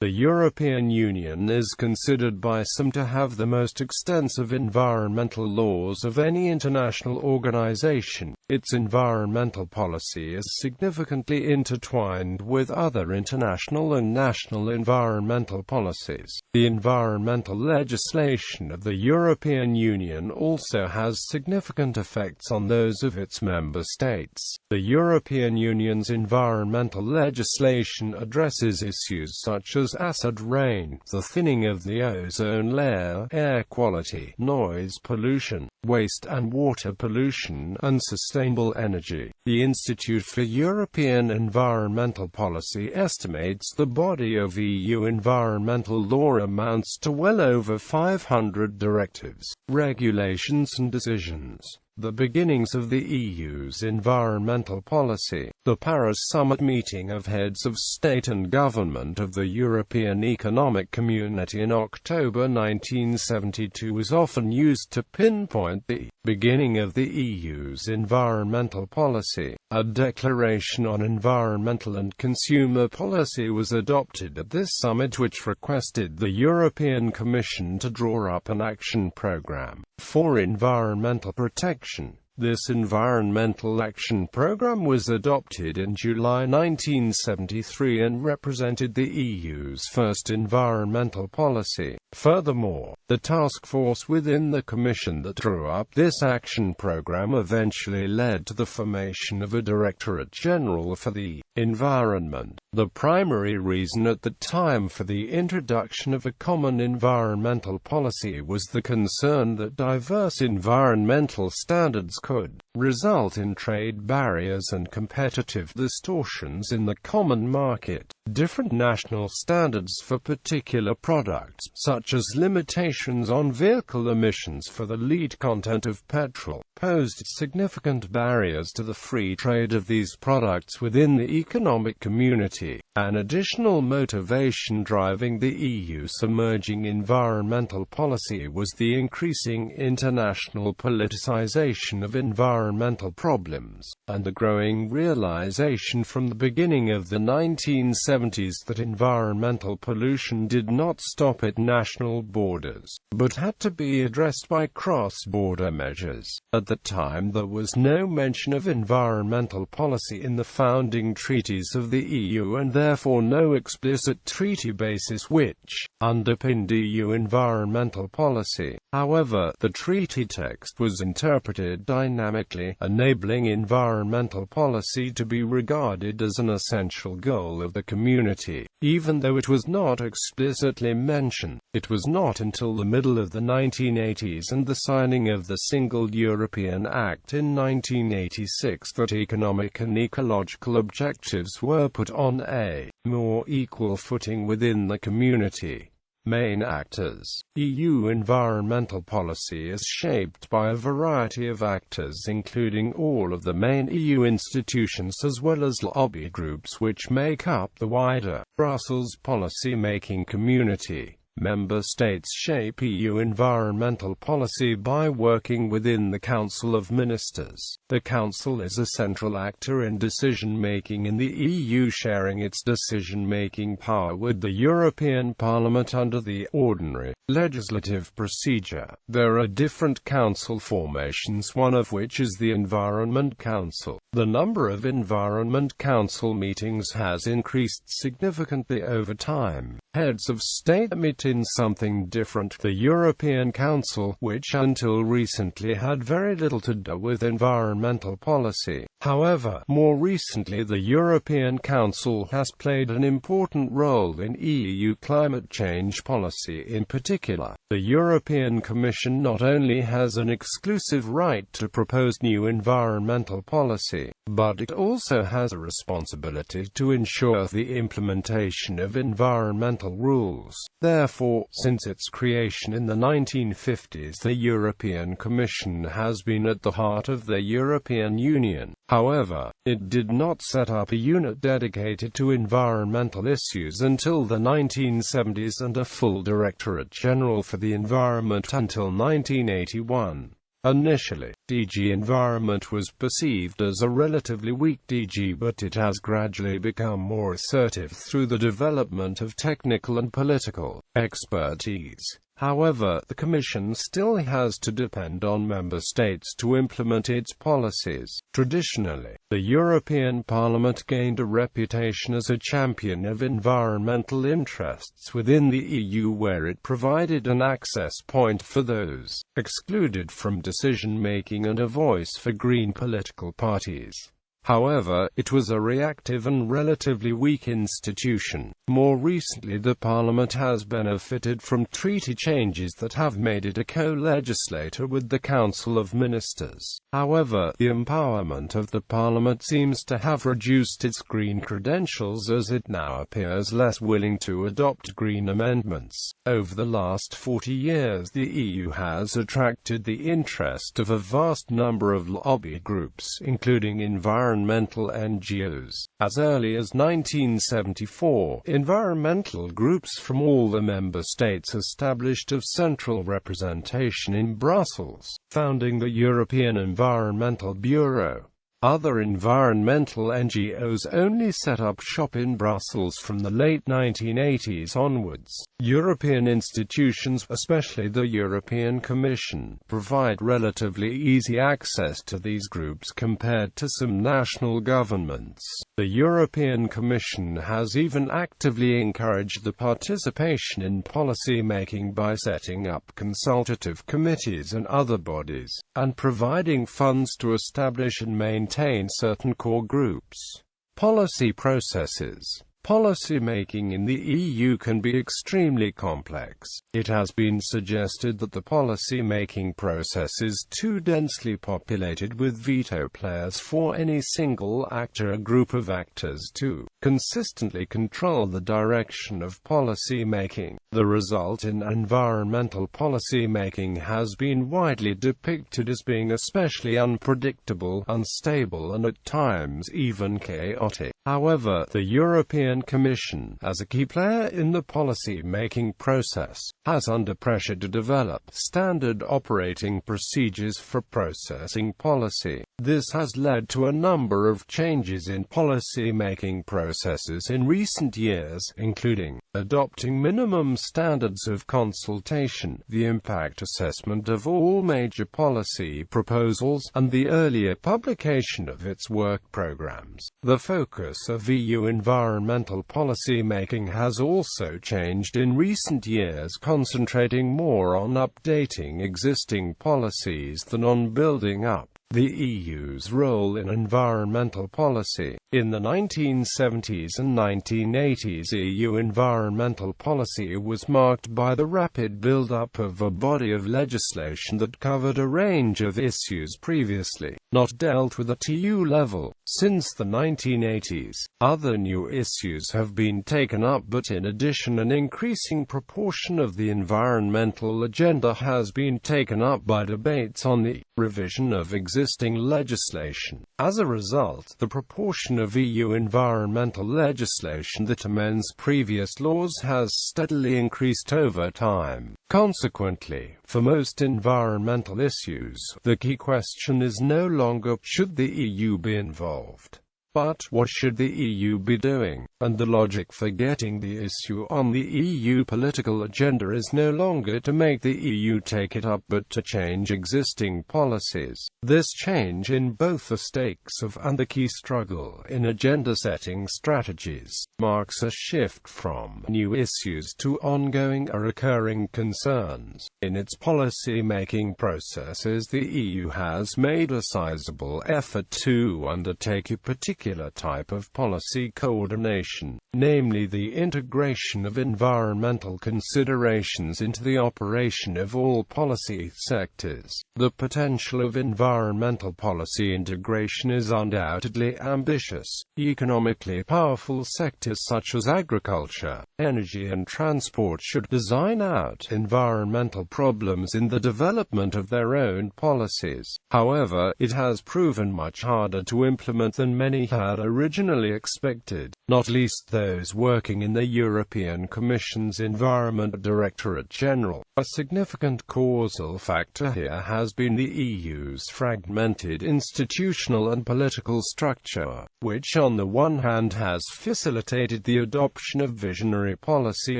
The European Union is considered by some to have the most extensive environmental laws of any international organization. Its environmental policy is significantly intertwined with other international and national environmental policies. The environmental legislation of the European Union also has significant effects on those of its member states. The European Union's environmental legislation addresses issues such as acid rain, the thinning of the ozone layer, air quality, noise pollution, waste and water pollution, and sustainable energy. The Institute for European Environmental Policy estimates the body of EU environmental law amounts to well over 500 directives, regulations and decisions. The beginnings of the EU's environmental policy. The Paris Summit meeting of heads of state and government of the European Economic Community in October 1972 was often used to pinpoint the beginning of the EU's environmental policy. A declaration on environmental and consumer policy was adopted at this summit, which requested the European Commission to draw up an action program for environmental protection. This environmental action program was adopted in July 1973 and represented the EU's first environmental policy. Furthermore, the task force within the Commission that drew up this action program eventually led to the formation of a Directorate General for the Environment. The primary reason at the time for the introduction of a common environmental policy was the concern that diverse environmental standards could result in trade barriers and competitive distortions in the common market. Different national standards for particular products, such as limitations on vehicle emissions for the lead content of petrol, posed significant barriers to the free trade of these products within the economic community. An additional motivation driving the EU's emerging environmental policy was the increasing international politicization of environmental problems, and the growing realization from the beginning of the 1970s that environmental pollution did not stop at national borders, but had to be addressed by cross-border measures. At the time, there was no mention of environmental policy in the founding treaties of the EU, and therefore no explicit treaty basis which underpinned EU environmental policy. However, the treaty text was interpreted dynamically, enabling environmental policy to be regarded as an essential goal of the community, even though it was not explicitly mentioned. It was not until the middle of the 1980s and the signing of the Single European Act in 1986 that economic and ecological objectives were put on a more equal footing within the community. Main actors. EU environmental policy is shaped by a variety of actors, including all of the main EU institutions as well as lobby groups which make up the wider Brussels policy-making community. Member states shape EU environmental policy by working within the Council of Ministers. The Council is a central actor in decision-making in the EU, sharing its decision-making power with the European Parliament under the ordinary legislative procedure. There are different council formations, one of which is the Environment Council. The number of Environment Council meetings has increased significantly over time. Heads of state meet in something different. The European Council, which until recently had very little to do with environmental policy. However, more recently the European Council has played an important role in EU climate change policy in particular. The European Commission not only has an exclusive right to propose new environmental policy, but it also has a responsibility to ensure the implementation of environmental rules. Therefore, since its creation in the 1950s, the European Commission has been at the heart of the European Union. However, it did not set up a unit dedicated to environmental issues until the 1970s and a full Directorate General for the Environment until 1981. Initially, DG Environment was perceived as a relatively weak DG, but it has gradually become more assertive through the development of technical and political expertise. However, the Commission still has to depend on member states to implement its policies. Traditionally, the European Parliament gained a reputation as a champion of environmental interests within the EU, where it provided an access point for those excluded from decision-making and a voice for green political parties. However, it was a reactive and relatively weak institution. More recently, the Parliament has benefited from treaty changes that have made it a co-legislator with the Council of Ministers. However, the empowerment of the Parliament seems to have reduced its green credentials, as it now appears less willing to adopt green amendments. Over the last 40 years, the EU has attracted the interest of a vast number of lobby groups, including environmental NGOs. As early as 1974, environmental groups from all the member states established a central representation in Brussels, founding the European Environmental Bureau. Other environmental NGOs only set up shop in Brussels from the late 1980s onwards. European institutions, especially the European Commission, provide relatively easy access to these groups compared to some national governments. The European Commission has even actively encouraged the participation in policy making by setting up consultative committees and other bodies, and providing funds to establish and maintain certain core groups. Policy processes. Policy-making in the EU can be extremely complex. It has been suggested that the policy-making process is too densely populated with veto players for any single actor or group of actors to consistently control the direction of policy-making. The result in environmental policy-making has been widely depicted as being especially unpredictable, unstable, and at times even chaotic. However, the European Commission, as a key player in the policy-making process, has under pressure to develop standard operating procedures for processing policy. This has led to a number of changes in policy-making processes in recent years, including adopting minimum standards of consultation, the impact assessment of all major policy proposals, and the earlier publication of its work programs. The focus of EU environmental policy-making has also changed in recent years, concentrating more on updating existing policies than on building up the EU's role in environmental policy. In the 1970s and 1980s, EU environmental policy was marked by the rapid build-up of a body of legislation that covered a range of issues previously not dealt with at EU level. Since the 1980s, other new issues have been taken up, but in addition, an increasing proportion of the environmental agenda has been taken up by debates on the revision of existing legislation. As a result, the proportion of EU environmental legislation that amends previous laws has steadily increased over time. Consequently, for most environmental issues, the key question is no longer should the EU be involved, but what should the EU be doing? And the logic for getting the issue on the EU political agenda is no longer to make the EU take it up, but to change existing policies. This change in both the stakes of and the key struggle in agenda-setting strategies marks a shift from new issues to ongoing or recurring concerns. In its policy-making processes, the EU has made a sizable effort to undertake a particular type of policy coordination, namely the integration of environmental considerations into the operation of all policy sectors. The potential of environmental policy integration is undoubtedly ambitious. Economically powerful sectors such as agriculture, energy and transport should design out environmental problems in the development of their own policies. However, it has proven much harder to implement than many had originally expected, not least those working in the European Commission's Environment Directorate General. A significant causal factor here has been the EU's fragmented institutional and political structure, which on the one hand has facilitated the adoption of visionary policy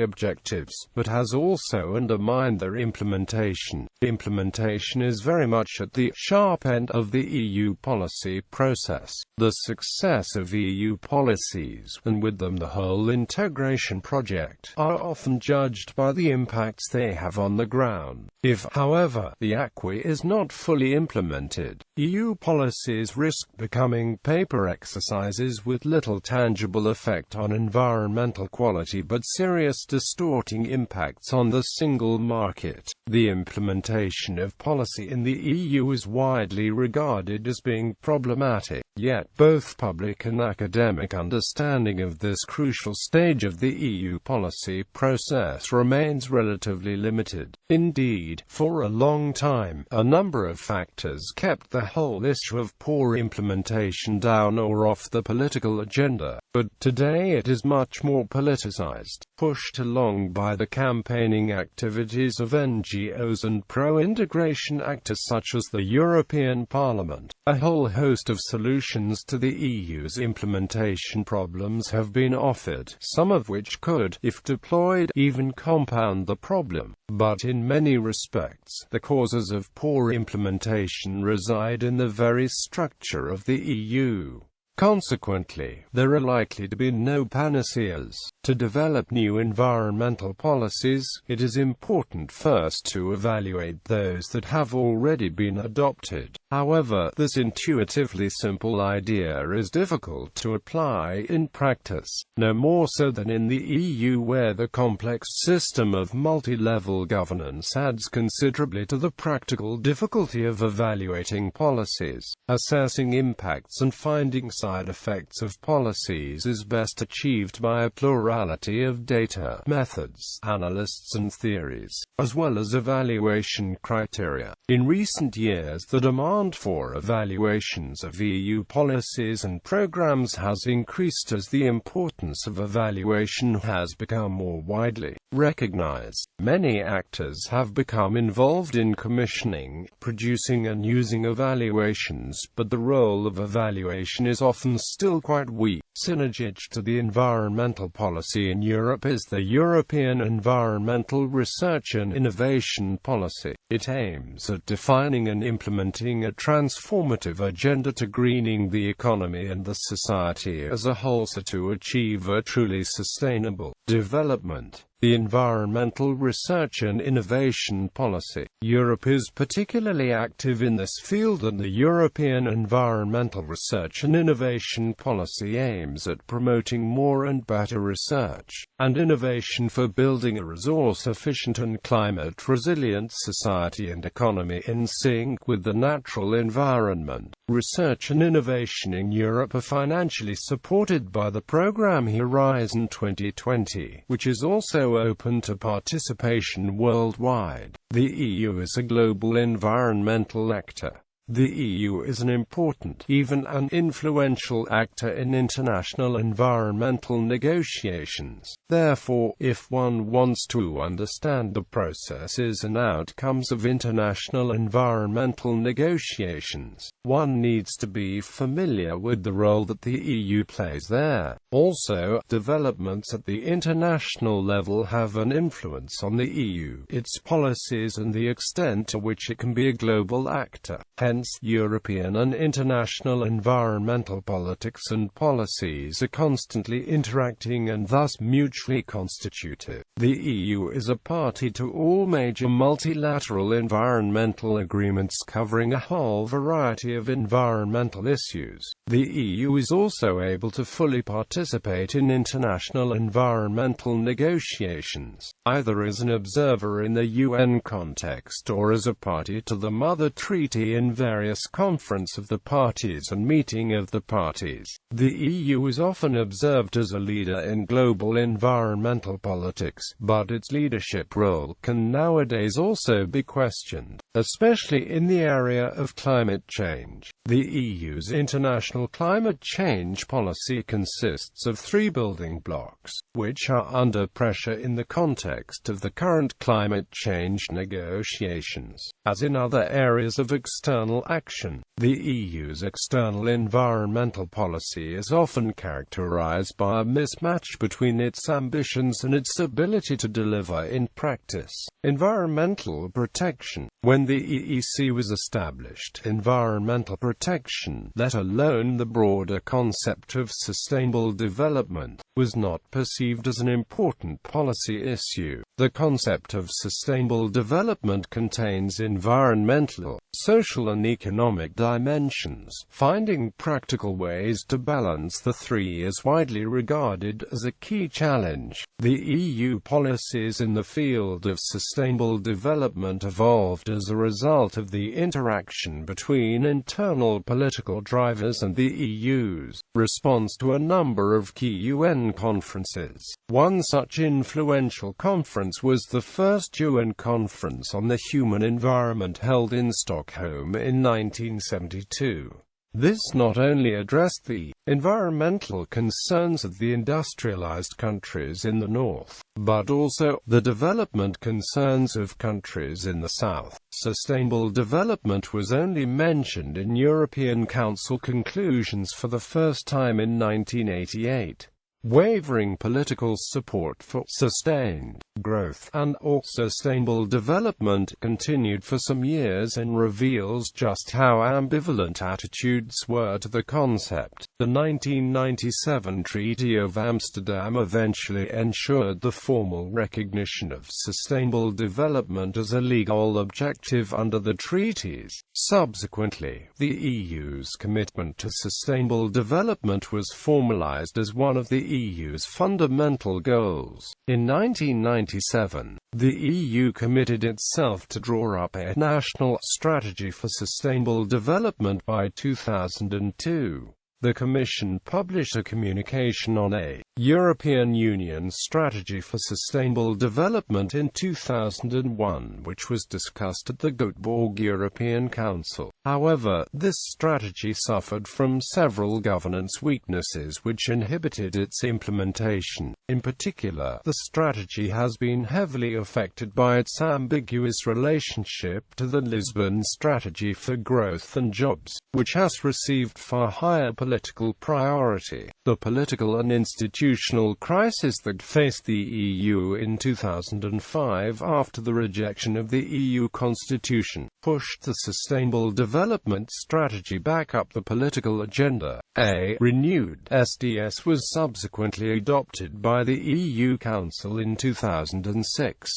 objectives, but has also undermined their implementation. Implementation is very much at the sharp end of the EU policy process. The success of EU policies, and with them the whole integration project, are often judged by the impacts they have on the ground. If, however, the acquis is not fully implemented, EU policies risk becoming paper exercises with little tangible effect on environmental quality but serious distorting impacts on the single market. The implementation of policy in the EU is widely regarded as being problematic, yet both public and academic understanding of this crucial stage of the EU policy process remains relatively limited. Indeed, for a long time, a number of factors kept the whole issue of poor implementation down or off the political agenda, but today it is much more politicized, pushed along by the campaigning activities of NGOs and pro-integration actors such as the European Parliament. A whole host of solutions to the EU's implementation problems have been offered, some of which could, if deployed, even compound the problem. But in many respects, the causes of poor implementation reside in the very structure of the EU. Consequently, there are likely to be no panaceas. To develop new environmental policies, it is important first to evaluate those that have already been adopted. However, this intuitively simple idea is difficult to apply in practice, no more so than in the EU, where the complex system of multi-level governance adds considerably to the practical difficulty of evaluating policies. Assessing impacts and finding side effects of policies is best achieved by a plurality of data, methods, analysts and theories, as well as evaluation criteria. In recent years, the demand for evaluations of EU policies and programs has increased as the importance of evaluation has become more widely recognized. Many actors have become involved in commissioning, producing and using evaluations, but the role of evaluation is often still quite weak. Synergic to the environmental policy in Europe is the European Environmental Research and Innovation Policy. It aims at defining and implementing a transformative agenda to greening the economy and the society as a whole, so to achieve a truly sustainable development. The Environmental Research and Innovation Policy. Europe is particularly active in this field, and the European Environmental Research and Innovation Policy aims at promoting more and better research and innovation for building a resource-efficient and climate-resilient society and economy in sync with the natural environment. Research and innovation in Europe are financially supported by the program Horizon 2020, which is also open to participation worldwide. The EU is a global environmental actor. The EU is an important, even an influential actor in international environmental negotiations. Therefore, if one wants to understand the processes and outcomes of international environmental negotiations, one needs to be familiar with the role that the EU plays there. Also, developments at the international level have an influence on the EU, its policies and the extent to which it can be a global actor. Hence, European and international environmental politics and policies are constantly interacting and thus mutually constitutive. The EU is a party to all major multilateral environmental agreements covering a whole variety of environmental issues. The EU is also able to fully participate in international environmental negotiations, either as an observer in the UN context or as a party to the Mother Treaty in various conference of the parties and meeting of the parties. The EU is often observed as a leader in global environmental politics, but its leadership role can nowadays also be questioned, especially in the area of climate change. The EU's international climate change policy consists consists of three building blocks, which are under pressure in the context of the current climate change negotiations. As in other areas of external action, the EU's external environmental policy is often characterized by a mismatch between its ambitions and its ability to deliver in practice. Environmental protection. When the EEC was established, environmental protection, let alone the broader concept of sustainable development, was not perceived as an important policy issue. The concept of sustainable development contains environmental, social and economic dimensions. Finding practical ways to balance the three is widely regarded as a key challenge. The EU policies in the field of sustainable development evolved as a result of the interaction between internal political drivers and the EU's response to a number of key UN conferences. One such influential conference was the first UN Conference on the Human Environment held in Stockholm in 1972. This not only addressed the environmental concerns of the industrialized countries in the north, but also the development concerns of countries in the south. Sustainable development was only mentioned in European Council conclusions for the first time in 1988. Wavering political support for sustained growth and/or sustainable development continued for some years and reveals just how ambivalent attitudes were to the concept. The 1997 Treaty of Amsterdam eventually ensured the formal recognition of sustainable development as a legal objective under the treaties. Subsequently, the EU's commitment to sustainable development was formalized as one of the EU's fundamental goals. In 1997, the EU committed itself to draw up a national strategy for sustainable development by 2002. The Commission published a communication on a European Union strategy for sustainable development in 2001, which was discussed at the Göteborg European Council. However, this strategy suffered from several governance weaknesses which inhibited its implementation. In particular, the strategy has been heavily affected by its ambiguous relationship to the Lisbon Strategy for Growth and Jobs, which has received far higher political priority. The political and institutional crisis that faced the EU in 2005 after the rejection of the EU Constitution pushed the Sustainable Development Strategy back up the political agenda. A renewed SDS was subsequently adopted by the EU Council in 2006.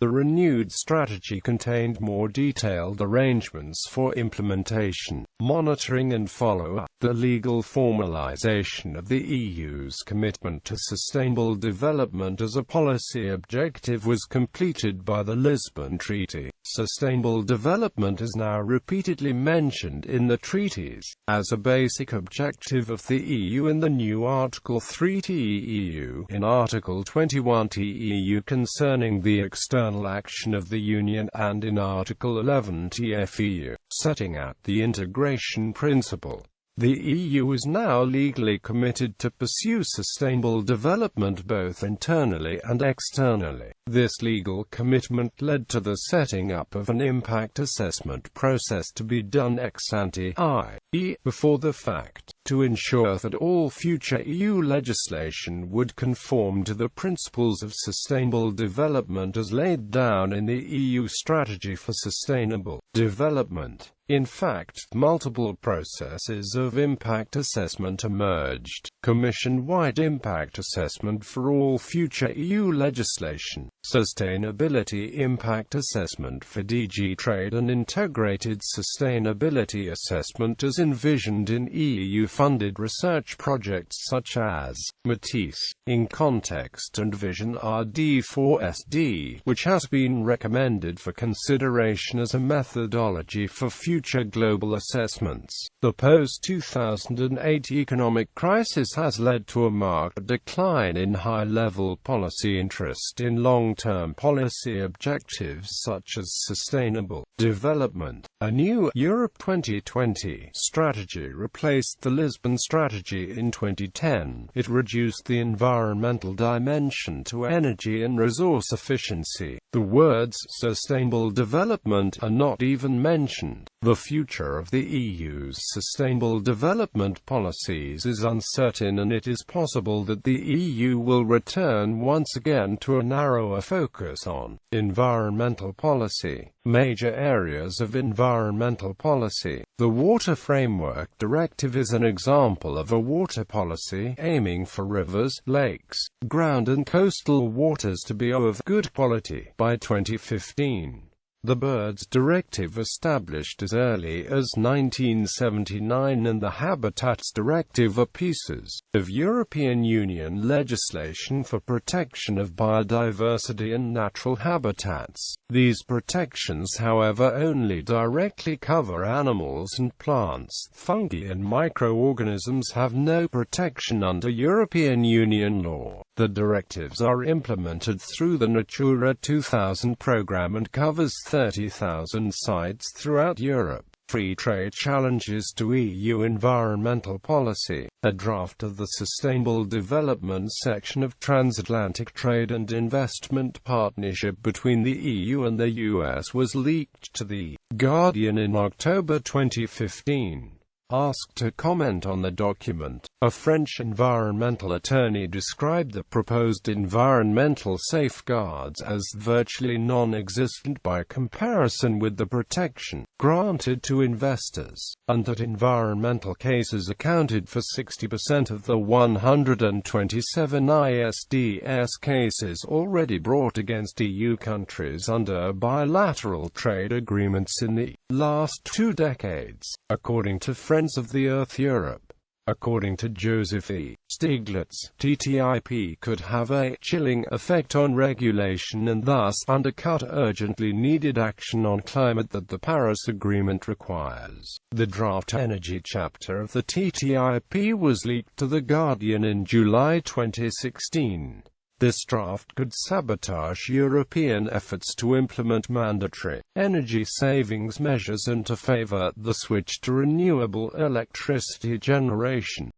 The renewed strategy contained more detailed arrangements for implementation, monitoring and follow-up. The legal formalization of the EU's commitment to sustainable development as a policy objective was completed by the Lisbon Treaty. Sustainable development is now repeatedly mentioned in the treaties as a basic objective of the EU in the new Article 3 TEU, in Article 21 TEU concerning the external action of the Union, and in Article 11 TFEU, setting out the integration principle. The EU is now legally committed to pursue sustainable development both internally and externally. This legal commitment led to the setting up of an impact assessment process to be done ex ante, i.e., before the fact, to ensure that all future EU legislation would conform to the principles of sustainable development as laid down in the EU Strategy for Sustainable Development. In fact, multiple processes of impact assessment emerged. Commission-wide impact assessment for all future EU legislation, sustainability impact assessment for DG Trade, and integrated sustainability assessment as envisioned in EU-funded research projects such as Matisse, In Context and Vision RD4SD, which has been recommended for consideration as a methodology for future global assessments. The post-2008 economic crisis has led to a marked decline in high-level policy interest in long long-term policy objectives such as sustainable development. A new Europe 2020 strategy replaced the Lisbon strategy in 2010. It reduced the environmental dimension to energy and resource efficiency. The words sustainable development are not even mentioned. The future of the EU's sustainable development policies is uncertain, and it is possible that the EU will return once again to a narrower focus on environmental policy. Major areas of environmental policy. The Water Framework Directive is an example of a water policy aiming for rivers, lakes, ground and coastal waters to be of good quality by 2015. The Birds Directive, established as early as 1979, and the Habitats Directive are pieces of European Union legislation for protection of biodiversity and natural habitats. These protections, however, only directly cover animals and plants. Fungi and microorganisms have no protection under European Union law. The directives are implemented through the Natura 2000 program and covers 30,000 sites throughout Europe. Free trade challenges to EU environmental policy. A draft of the Sustainable Development section of Transatlantic Trade and Investment Partnership between the EU and the US was leaked to The Guardian in October 2015. Asked to comment on the document, a French environmental attorney described the proposed environmental safeguards as virtually non-existent by comparison with the protection granted to investors, and that environmental cases accounted for 60% of the 127 ISDS cases already brought against EU countries under bilateral trade agreements in the last 2 decades, according to Friends of the Earth Europe. According to Joseph E. Stiglitz, TTIP could have a chilling effect on regulation and thus undercut urgently needed action on climate that the Paris Agreement requires. The draft energy chapter of the TTIP was leaked to The Guardian in July 2016. This draft could sabotage European efforts to implement mandatory energy savings measures and to favor the switch to renewable electricity generation.